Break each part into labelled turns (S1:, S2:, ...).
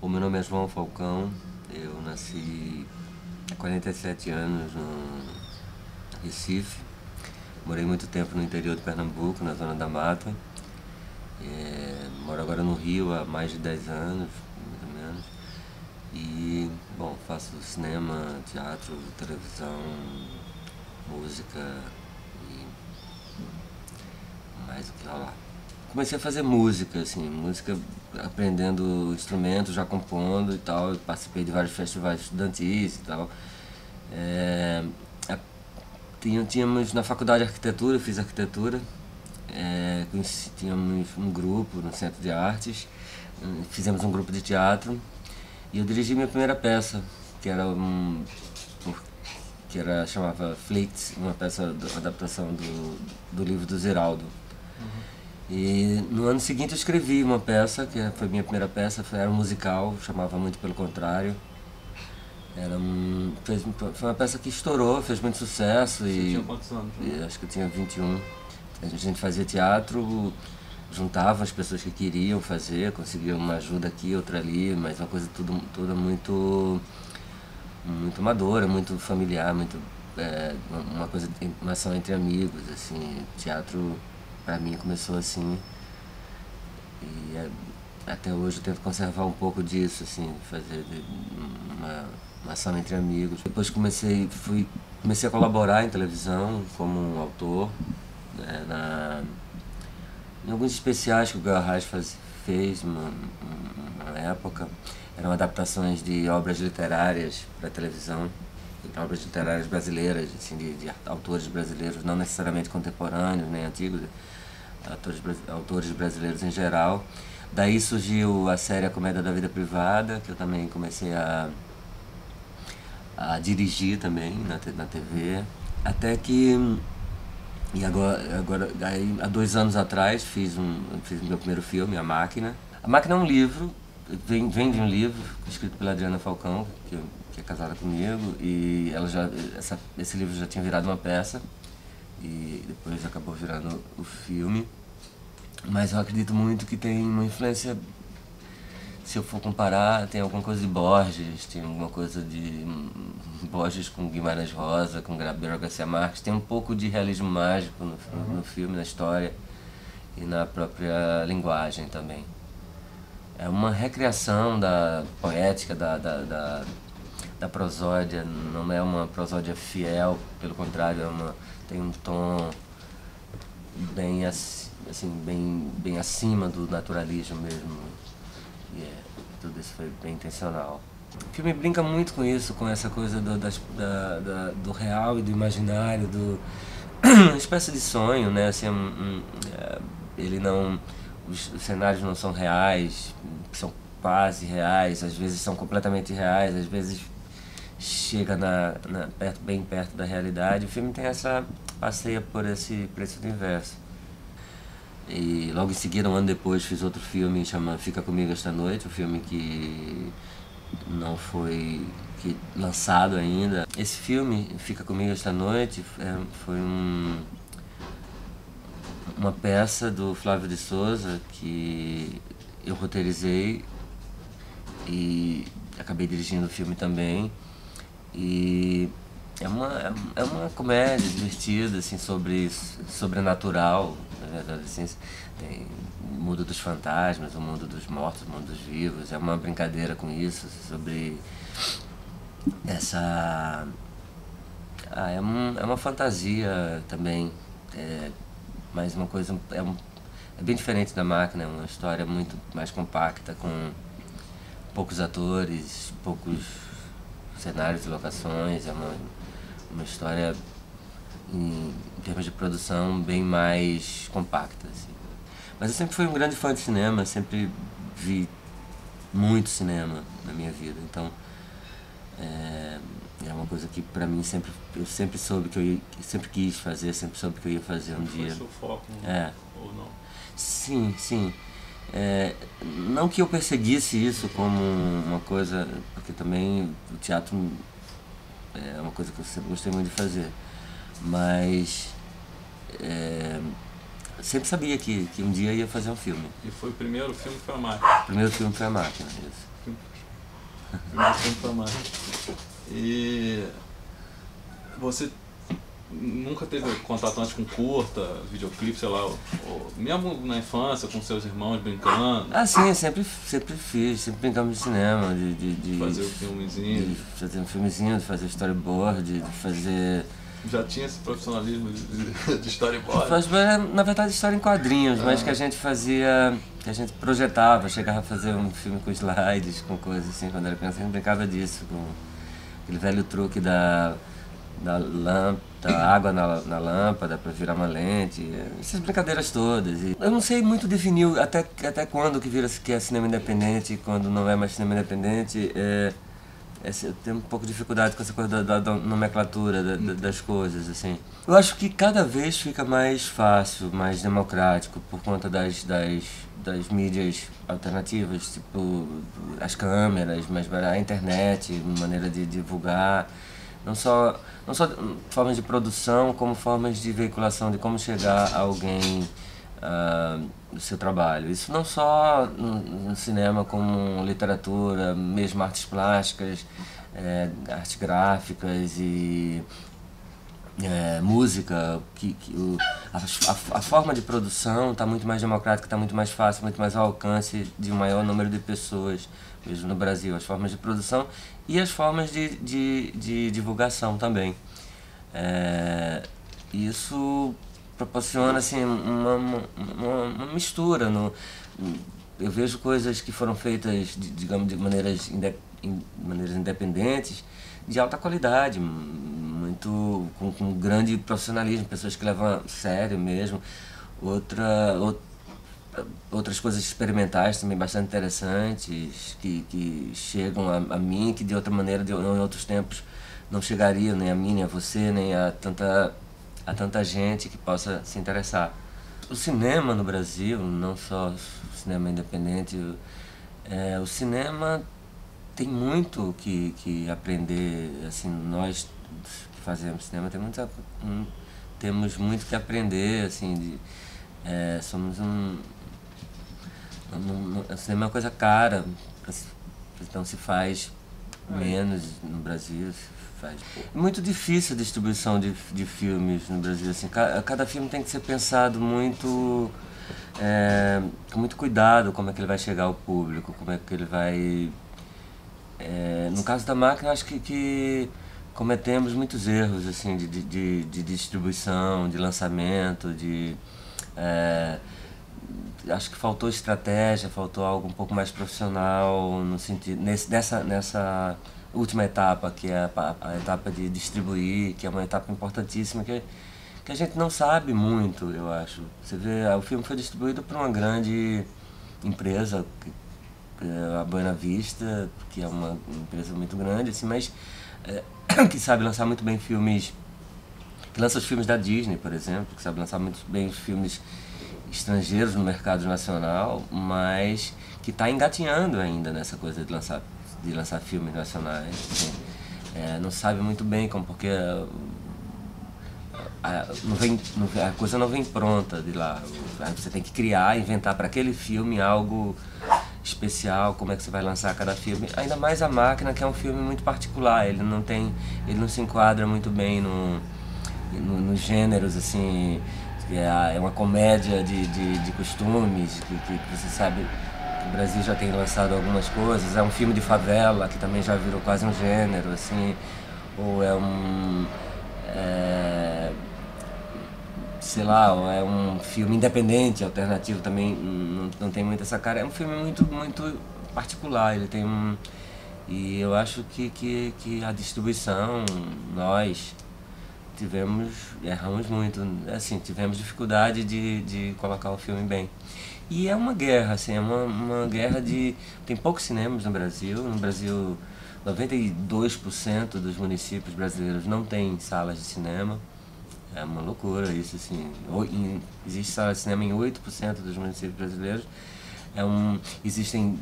S1: O meu nome é João Falcão, eu nasci há 47 anos no Recife, morei muito tempo no interior de Pernambuco, na Zona da Mata, moro agora no Rio há mais de 10 anos, mais ou menos, e, bom, faço cinema, teatro, televisão, música e mais o que lá. Comecei a fazer música, assim, música aprendendo instrumentos, já compondo e tal. Eu participei de vários festivais estudantis e tal. Tínhamos na faculdade de arquitetura, eu fiz arquitetura, tínhamos um grupo no Centro de Artes, fizemos um grupo de teatro e eu dirigi minha primeira peça, chamava Flits, uma peça, uma adaptação do livro do Ziraldo. E no ano seguinte eu escrevi uma peça, que foi minha primeira peça, era um musical, chamava Muito Pelo Contrário. Foi uma peça que estourou, fez muito sucesso.
S2: Você tinha quantos anos?
S1: Acho que eu tinha 21. A gente fazia teatro, juntava as pessoas que queriam fazer, conseguia uma ajuda aqui, outra ali, mas uma coisa toda muito amadora, muito familiar, uma ação entre amigos, assim. Teatro pra mim começou assim e até hoje eu tento conservar um pouco disso, assim, fazer uma ação entre amigos. Depois comecei a colaborar em televisão como um autor, em alguns especiais que o Gal Arraes fez uma época. Eram adaptações de obras literárias para televisão, obras literárias brasileiras, assim, de autores brasileiros, não necessariamente contemporâneos nem antigos, autores brasileiros em geral. Daí surgiu a série A Comédia da Vida Privada, que eu também comecei a dirigir também na TV, até que aí, há 2 anos atrás fiz meu primeiro filme, A Máquina. A Máquina é um livro, vem de um livro escrito pela Adriana Falcão, que é casada comigo, e esse livro já tinha virado uma peça e depois acabou virando o filme. Mas eu acredito muito que tem uma influência, se eu for comparar, tem alguma coisa de Borges, tem alguma coisa de Borges com Guimarães Rosa, com Gabriel Garcia Marques, tem um pouco de realismo mágico no filme, na história e na própria linguagem também. É uma recriação da poética, da prosódia, não é uma prosódia fiel, pelo contrário, tem um tom bem acima do naturalismo mesmo. E tudo isso foi bem intencional. O filme brinca muito com isso, com essa coisa do real e do imaginário, uma espécie de sonho, né? Assim, os cenários não são reais, são quase reais, às vezes são completamente reais, às vezes chega bem perto da realidade. O filme passeia por esse universo. E logo em seguida, um ano depois, fiz outro filme chama Fica Comigo Esta Noite, um filme que não foi lançado ainda. Esse filme, Fica Comigo Esta Noite, foi uma peça do Flávio de Souza que eu roteirizei e acabei dirigindo o filme também. E é uma comédia divertida, assim, sobrenatural, na verdade, assim, tem o mundo dos fantasmas, o mundo dos mortos, o mundo dos vivos. É uma brincadeira com isso, sobre essa... é uma fantasia também, mas uma coisa... É bem diferente da Máquina, é uma história muito mais compacta, com poucos atores, poucos cenários e locações. É uma história, em termos de produção, bem mais compacta, assim. Mas eu sempre fui um grande fã de cinema, sempre vi muito cinema na minha vida, então é uma coisa que pra mim eu sempre soube sempre quis fazer, sempre soube que eu ia fazer um dia.
S2: Foi seu foco, ou não?
S1: Sim. Não que eu perseguisse isso como uma coisa, porque também o teatro é uma coisa que eu sempre gostei muito de fazer, mas sempre sabia que um dia ia fazer um filme.
S2: E foi o primeiro filme que foi A Máquina?
S1: O primeiro filme foi A Máquina, isso.
S2: Mais tempo pra mais. E você nunca teve contato antes com curta, videoclipe, sei lá, ou mesmo na infância, com seus irmãos brincando?
S1: Ah, sim, eu sempre fiz, sempre brincamos de cinema, de
S2: Fazer o filmezinho.
S1: de fazer um filmezinho, de fazer storyboard, de fazer...
S2: Já tinha esse profissionalismo de storyboard?
S1: Na verdade, história em quadrinhos, mas que a gente fazia, que a gente projetava, chegava a fazer um filme com slides, com coisas assim, quando era criança, a gente brincava disso, com aquele velho truque da água na lâmpada para virar uma lente, essas brincadeiras todas. E eu não sei muito definir até quando que é cinema independente e quando não é mais cinema independente. Eu tenho um pouco de dificuldade com essa coisa da nomenclatura das coisas, assim. Eu acho que cada vez fica mais fácil, mais democrático, por conta das mídias alternativas, tipo as câmeras, mas a internet, maneira de divulgar. Não só formas de produção, como formas de veiculação, de como chegar a alguém do seu trabalho. Isso não só no cinema, como literatura, mesmo artes plásticas, artes gráficas e música. A forma de produção está muito mais democrática, está muito mais fácil, muito mais ao alcance de um maior número de pessoas, mesmo no Brasil. As formas de produção e as formas de divulgação também. Isso proporciona assim, uma mistura. Eu vejo coisas que foram feitas, digamos, de maneiras independentes, de alta qualidade, muito com grande profissionalismo, pessoas que levam a sério mesmo. Outras coisas experimentais também bastante interessantes, que chegam a mim, que de outra maneira, em outros tempos, não chegariam nem a mim, nem a você, nem a tanta gente que possa se interessar. O cinema no Brasil, não só o cinema independente, o cinema tem muito que aprender. Assim, nós que fazemos cinema temos muito que aprender. Assim, somos o cinema é uma coisa cara, então se faz menos no Brasil. É muito difícil a distribuição de filmes no Brasil. Assim, cada filme tem que ser pensado muito, com muito cuidado, como é que ele vai chegar ao público, como é que ele vai... no caso da Máquina, acho que cometemos muitos erros assim, de distribuição, de lançamento, acho que faltou estratégia, faltou algo um pouco mais profissional no sentido, nessa última etapa, que é a etapa de distribuir, que é uma etapa importantíssima, que a gente não sabe muito, eu acho. Você vê, o filme foi distribuído por uma grande empresa, a Buena Vista, que é uma empresa muito grande, assim, mas que sabe lançar muito bem filmes, que lança os filmes da Disney, por exemplo, que sabe lançar muito bem os filmes estrangeiros no mercado nacional, mas que está engatinhando ainda nessa coisa de lançar filmes nacionais. Assim. Não sabe muito bem como, porque a coisa não vem pronta de lá. Você tem que criar, inventar para aquele filme algo especial, como é que você vai lançar cada filme. Ainda mais A Máquina, que é um filme muito particular, ele não se enquadra muito bem nos gêneros, assim, é uma comédia de costumes, que você sabe... O Brasil já tem lançado algumas coisas, é um filme de favela, que também já virou quase um gênero, assim, ou sei lá, é um filme independente, alternativo, também não tem muito essa cara. É um filme muito, muito particular, ele tem e eu acho que a distribuição, nós erramos muito, assim, tivemos dificuldade de colocar o filme bem. E é uma guerra, assim, uma guerra tem poucos cinemas no Brasil. No Brasil, 92% dos municípios brasileiros não tem salas de cinema. É uma loucura isso, assim. Existe sala de cinema em 8% dos municípios brasileiros. Existem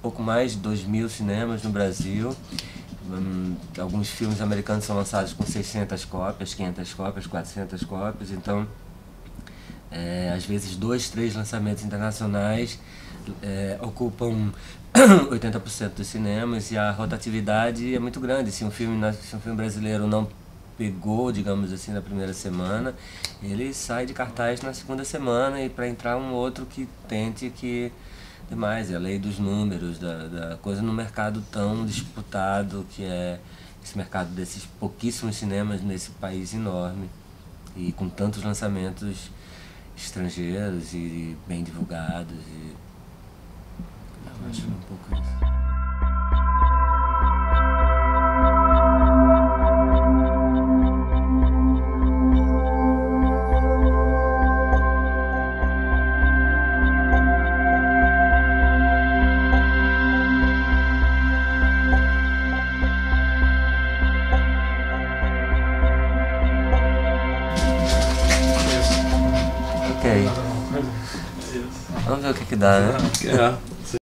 S1: pouco mais de 2.000 cinemas no Brasil. Alguns filmes americanos são lançados com 600 cópias, 500 cópias, 400 cópias, então às vezes 2, 3 lançamentos internacionais ocupam 80% dos cinemas, e a rotatividade é muito grande. Se um filme brasileiro não pegou, digamos assim, na primeira semana, ele sai de cartaz na segunda semana, e para entrar um outro que tente, que demais, é a lei dos números, da coisa no mercado tão disputado que é esse mercado desses pouquíssimos cinemas nesse país enorme, e com tantos lançamentos estrangeiros e bem divulgados. Eu acho um pouco isso. Ok. Vamos ver o que dá, né?